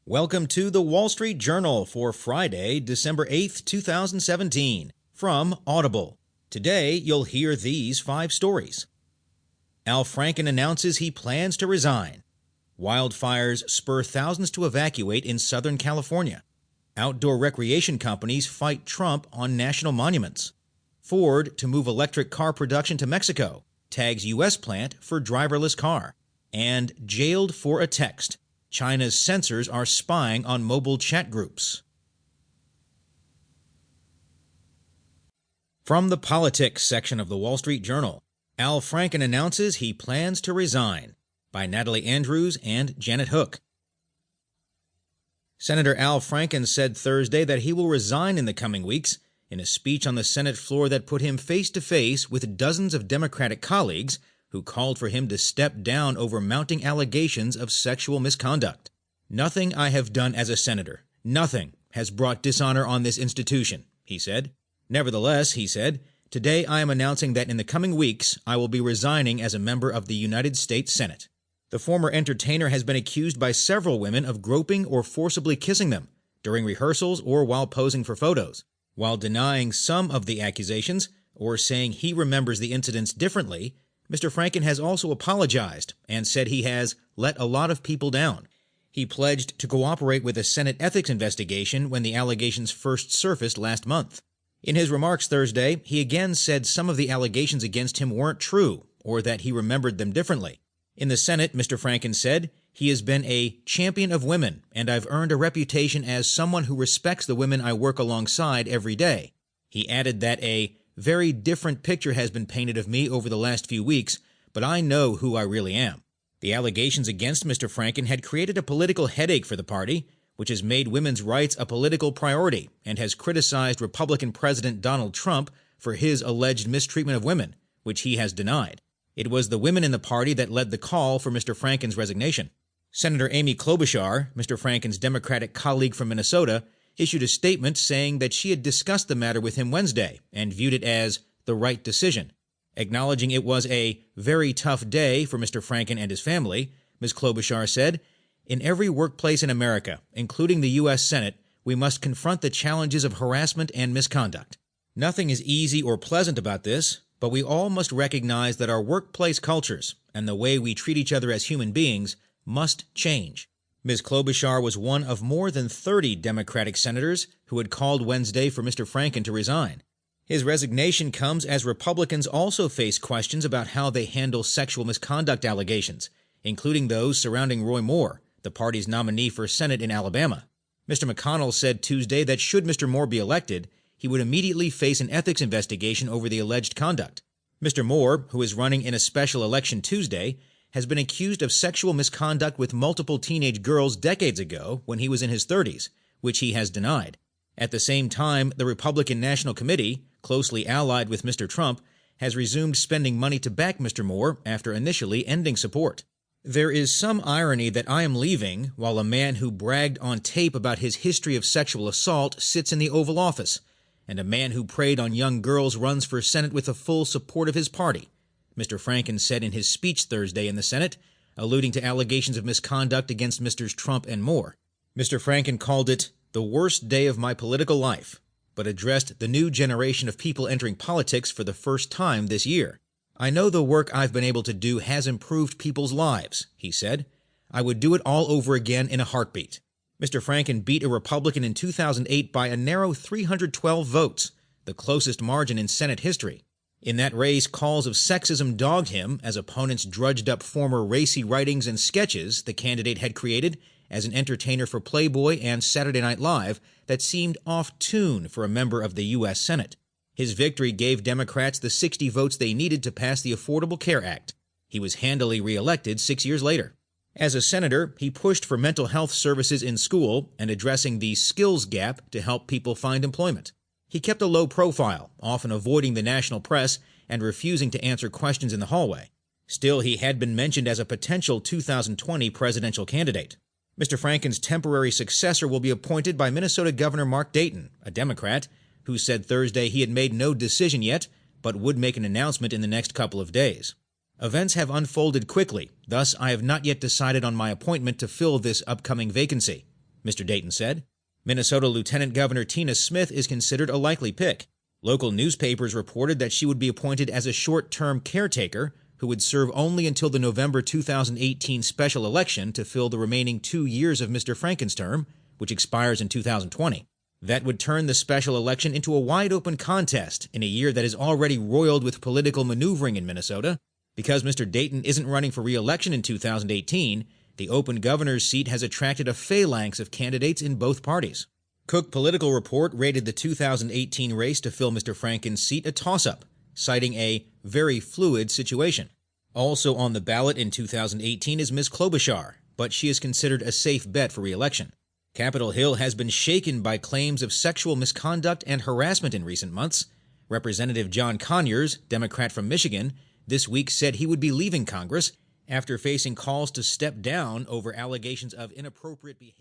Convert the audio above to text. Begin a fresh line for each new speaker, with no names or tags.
Welcome to the Wall Street Journal for Friday, December 8th, 2017, from Audible. Today, you'll hear these 5 stories. Al Franken announces he plans to resign. Wildfires spur thousands to evacuate in Southern California. Outdoor recreation companies fight Trump on national monuments. Ford to move electric car production to Mexico, tags U.S. plant for driverless car. And jailed for a text. China's censors are spying on mobile chat groups. From the politics section of the Wall Street Journal, Al Franken announces he plans to resign, by Natalie Andrews and Janet Hook. Senator Al Franken said Thursday that he will resign in the coming weeks in a speech on the Senate floor that put him face-to-face with dozens of Democratic colleagues who called for him to step down over mounting allegations of sexual misconduct. "Nothing I have done as a senator, nothing, has brought dishonor on this institution," he said. Nevertheless, he said, "Today I am announcing that in the coming weeks I will be resigning as a member of the United States Senate." The former entertainer has been accused by several women of groping or forcibly kissing them during rehearsals or while posing for photos. While denying some of the accusations or saying he remembers the incidents differently, Mr. Franken has also apologized and said he has let a lot of people down. He pledged to cooperate with a Senate ethics investigation when the allegations first surfaced last month. In his remarks Thursday, he again said some of the allegations against him weren't true or that he remembered them differently. In the Senate, Mr. Franken said, "He has been a champion of women, and I've earned a reputation as someone who respects the women I work alongside every day." He added that a very different picture has been painted of me over the last few weeks, but I know who I really am. The allegations against Mr. Franken had created a political headache for the party, which has made women's rights a political priority and has criticized Republican President Donald Trump for his alleged mistreatment of women, which he has denied. It was the women in the party that led the call for Mr. Franken's resignation. Senator Amy Klobuchar, Mr. Franken's Democratic colleague from Minnesota, issued a statement saying that she had discussed the matter with him Wednesday and viewed it as the right decision. Acknowledging it was a very tough day for Mr. Franken and his family, Ms. Klobuchar said, "In every workplace in America, including the U.S. Senate, we must confront the challenges of harassment and misconduct. Nothing is easy or pleasant about this, but we all must recognize that our workplace cultures and the way we treat each other as human beings must change." Ms. Klobuchar was one of more than 30 Democratic senators who had called Wednesday for Mr. Franken to resign. His resignation comes as Republicans also face questions about how they handle sexual misconduct allegations, including those surrounding Roy Moore, the party's nominee for Senate in Alabama. Mr. McConnell said Tuesday that should Mr. Moore be elected, he would immediately face an ethics investigation over the alleged conduct. Mr. Moore, who is running in a special election Tuesday, has been accused of sexual misconduct with multiple teenage girls decades ago when he was in his 30s, which he has denied. At the same time, the Republican National Committee, closely allied with Mr. Trump, has resumed spending money to back Mr. Moore after initially ending support. "There is some irony that I am leaving while a man who bragged on tape about his history of sexual assault sits in the Oval Office, and a man who preyed on young girls runs for Senate with the full support of his party," Mr. Franken said in his speech Thursday in the Senate, alluding to allegations of misconduct against Mr. Trump and Moore. Mr. Franken called it the worst day of my political life, but addressed the new generation of people entering politics for the first time this year. "I know the work I've been able to do has improved people's lives," he said. "I would do it all over again in a heartbeat." Mr. Franken beat a Republican in 2008 by a narrow 312 votes, the closest margin in Senate history. In that race, calls of sexism dogged him as opponents drudged up former racy writings and sketches the candidate had created as an entertainer for Playboy and Saturday Night Live that seemed off-tune for a member of the U.S. Senate. His victory gave Democrats the 60 votes they needed to pass the Affordable Care Act. He was handily reelected 6 years later. As a senator, he pushed for mental health services in school and addressing the skills gap to help people find employment. He kept a low profile, often avoiding the national press and refusing to answer questions in the hallway. Still, he had been mentioned as a potential 2020 presidential candidate. Mr. Franken's temporary successor will be appointed by Minnesota Governor Mark Dayton, a Democrat, who said Thursday he had made no decision yet, but would make an announcement in the next couple of days. "Events have unfolded quickly, thus I have not yet decided on my appointment to fill this upcoming vacancy," Mr. Dayton said. Minnesota Lieutenant Governor Tina Smith is considered a likely pick. Local newspapers reported that she would be appointed as a short-term caretaker who would serve only until the November 2018 special election to fill the remaining 2 years of Mr. Franken's term, which expires in 2020. That would turn the special election into a wide-open contest in a year that is already roiled with political maneuvering in Minnesota. Because Mr. Dayton isn't running for re-election in 2018, the open governor's seat has attracted a phalanx of candidates in both parties. Cook Political Report rated the 2018 race to fill Mr. Franken's seat a toss-up, citing a very fluid situation. Also on the ballot in 2018 is Ms. Klobuchar, but she is considered a safe bet for re-election. Capitol Hill has been shaken by claims of sexual misconduct and harassment in recent months. Representative John Conyers, Democrat from Michigan, this week said he would be leaving Congress after facing calls to step down over allegations of inappropriate behavior.